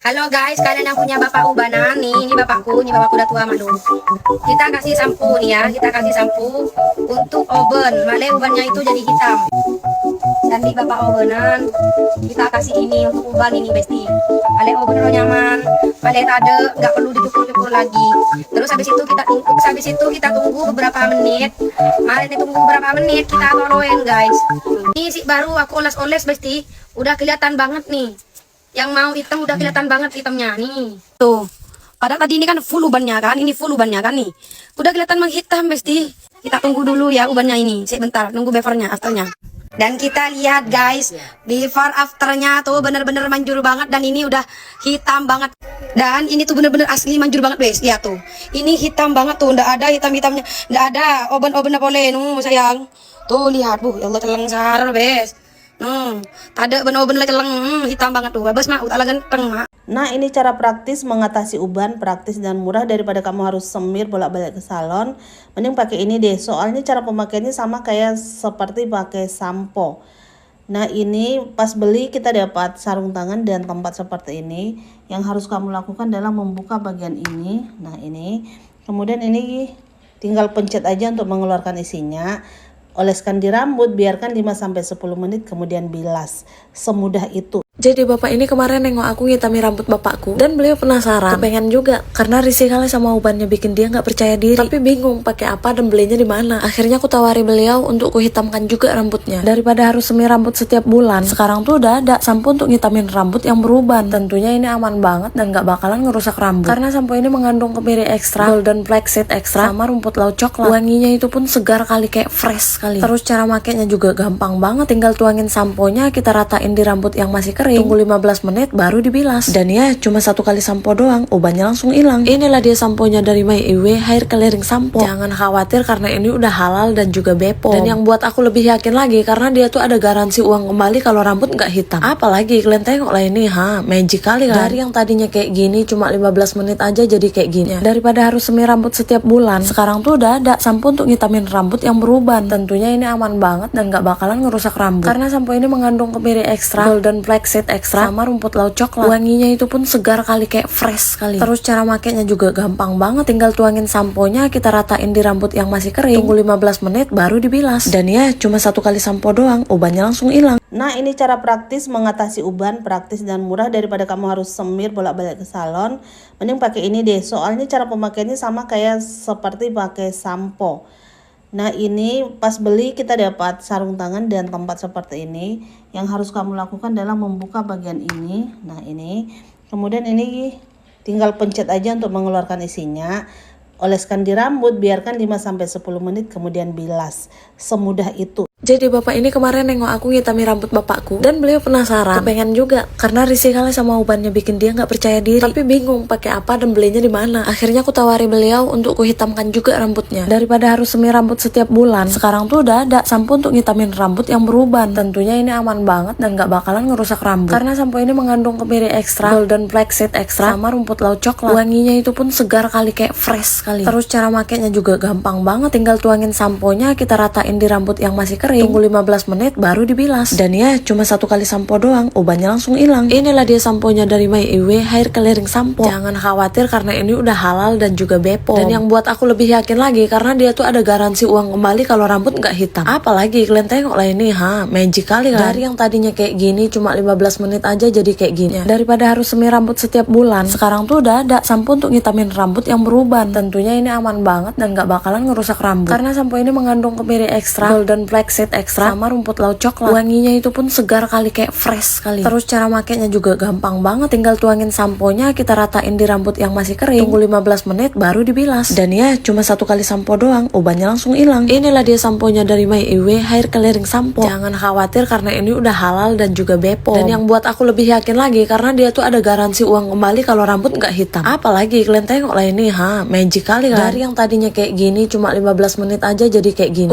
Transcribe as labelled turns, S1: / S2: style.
S1: Halo guys, kalian yang punya bapak ubanan nih, ini bapakku udah tua malu. Kita kasih sampo nih ya, kita kasih sampo untuk oven. Male ubannya itu jadi hitam. Dan di bapak ovenan kita kasih ini untuk uban ini besti. Male oven lo nyaman, male tade nggak perlu dicukur-cukur lagi. Terus habis itu kita tunggu beberapa menit. Male ditunggu beberapa menit kita toloin guys. Ini sih baru aku oles-oles besti, udah kelihatan banget nih. Yang mau hitam udah kelihatan banget hitamnya nih. Tuh. Padahal tadi ini kan full ubannya kan, ini full ubannya kan nih. Udah kelihatan menghitam besti. Kita tunggu dulu ya ubannya ini. Sebentar, nunggu befornya, afternya. Dan kita lihat guys, before afternya tuh bener-bener manjur banget dan ini udah hitam banget. Dan ini tuh bener-bener asli manjur banget guys. Lihat tuh. Ini hitam banget tuh, nggak ada hitam-hitamnya. Nggak ada oven-ovennya boleh, sayang. Tuh lihat, ya Allah telang sarar bes. Tada bener-bener celeng hitam banget tuh. Babas mah udah ganteng mak.
S2: Nah, ini cara praktis mengatasi uban, praktis dan murah daripada kamu harus semir bolak-balik ke salon. Mending pakai ini deh. Soalnya cara pemakaiannya sama kayak seperti pakai sampo. Nah, ini pas beli kita dapat sarung tangan dan tempat seperti ini. Yang harus kamu lakukan adalah membuka bagian ini. Nah, ini. Kemudian ini tinggal pencet aja untuk mengeluarkan isinya. Oleskan di rambut, biarkan 5-10 menit, kemudian bilas. Semudah itu.
S3: Jadi bapak ini kemarin nengok aku ngitami rambut bapakku dan beliau penasaran, kepengen juga karena risih kali sama ubannya bikin dia nggak percaya diri. Tapi bingung pakai apa dan belinya di mana. Akhirnya aku tawari beliau untuk ku hitamkan juga rambutnya. Daripada harus semir rambut setiap bulan, sekarang tuh udah ada sampo untuk ngitamin rambut yang beruban. Tentunya ini aman banget dan nggak bakalan ngerusak rambut. Karena sampo ini mengandung kemiri ekstra, golden flaxseed ekstra, sama rumput laut coklat. Wanginya itu pun segar kali, kayak fresh kali. Terus cara makainya juga gampang banget. Tinggal tuangin samponya, kita ratain di rambut yang masih kering. Tunggu 15 menit baru dibilas. Dan ya cuma 1 kali sampo doang, ubannya langsung hilang. Inilah dia samponya dari My Ewe Hair Clearing Sampo. Jangan khawatir karena ini udah halal dan juga Bepom. Dan yang buat aku lebih yakin lagi karena dia tuh ada garansi uang kembali kalau rambut nggak hitam. Apalagi kalian tengok lah ini, magic kali kan. Dari yang tadinya kayak gini cuma 15 menit aja jadi kayak gini. Daripada harus semir rambut setiap bulan, sekarang tuh udah ada sampo untuk ngitamin rambut yang beruban. Tentunya ini aman banget dan nggak bakalan ngerusak rambut. Karena sampo ini mengandung kemiri ekstra, golden flaxseed ekstra, sama rumput laut coklat. Wanginya itu pun segar kali, kayak fresh kali. Terus cara makainya juga gampang banget. Tinggal tuangin samponya, kita ratain di rambut yang masih kering. Tunggu 15 menit baru dibilas. Dan ya cuma 1 kali sampo doang, ubannya langsung hilang.
S2: Nah, ini cara praktis mengatasi uban, praktis dan murah daripada kamu harus semir bolak-balik ke salon. Mending pakai ini deh. Soalnya cara pemakaiannya sama kayak seperti pakai sampo. Nah, ini pas beli kita dapat sarung tangan dan tempat seperti ini. Yang harus kamu lakukan adalah membuka bagian ini. Nah, ini. Kemudian ini tinggal pencet aja untuk mengeluarkan isinya. Oleskan di rambut, biarkan 5-10 menit, kemudian bilas. Semudah itu.
S3: Jadi bapak ini kemarin nengok aku ngitami rambut bapakku dan beliau penasaran, kepengen juga karena risih kali sama ubannya bikin dia nggak percaya diri. Tapi bingung pakai apa dan belinya di mana. Akhirnya aku tawari beliau untuk ku hitamkan juga rambutnya. Daripada harus semir rambut setiap bulan, sekarang tuh udah ada sampo untuk ngitamin rambut yang beruban. Tentunya ini aman banget dan nggak bakalan ngerusak rambut. Karena sampo ini mengandung kemiri ekstra, golden flaxseed ekstra, sama rumput laut coklat. Wanginya itu pun segar kali, kayak fresh kali. Terus cara makainya juga gampang banget. Tinggal tuangin samponya, kita ratain di rambut yang masih kering. Tunggu 15 menit baru dibilas. Dan ya cuma 1 kali sampo doang, ubannya langsung hilang. Inilah dia samponya dari My Ewe Hair Clearing Sampo. Jangan khawatir karena ini udah halal dan juga Bepom. Dan yang buat aku lebih yakin lagi karena dia tuh ada garansi uang kembali kalau rambut nggak hitam. Apalagi kalian tengok lah ini, magic kali kan. Dari yang tadinya kayak gini cuma 15 menit aja jadi kayak gini. Daripada harus semir rambut setiap bulan, sekarang tuh udah ada sampo untuk ngitamin rambut yang beruban. Tentunya ini aman banget dan nggak bakalan ngerusak rambut. Karena sampo ini mengandung kemiri ekstra, golden flaxseed ekstra, sama rumput laut coklat. Wanginya itu pun segar kali, kayak fresh kali. Terus cara makainya juga gampang banget. Tinggal tuangin samponya, kita ratain di rambut yang masih kering. Tunggu 15 menit baru dibilas. Dan ya cuma 1 kali sampo doang, ubannya langsung hilang. Inilah dia samponya dari My Ewe Hair Clearing Sampo. Jangan khawatir karena ini udah halal dan juga Bepom. Dan yang buat aku lebih yakin lagi karena dia tuh ada garansi uang kembali kalau rambut nggak hitam. Apalagi kalian tengok lah ini, magic kali kan. Dari yang tadinya kayak gini cuma 15 menit aja jadi kayak gini.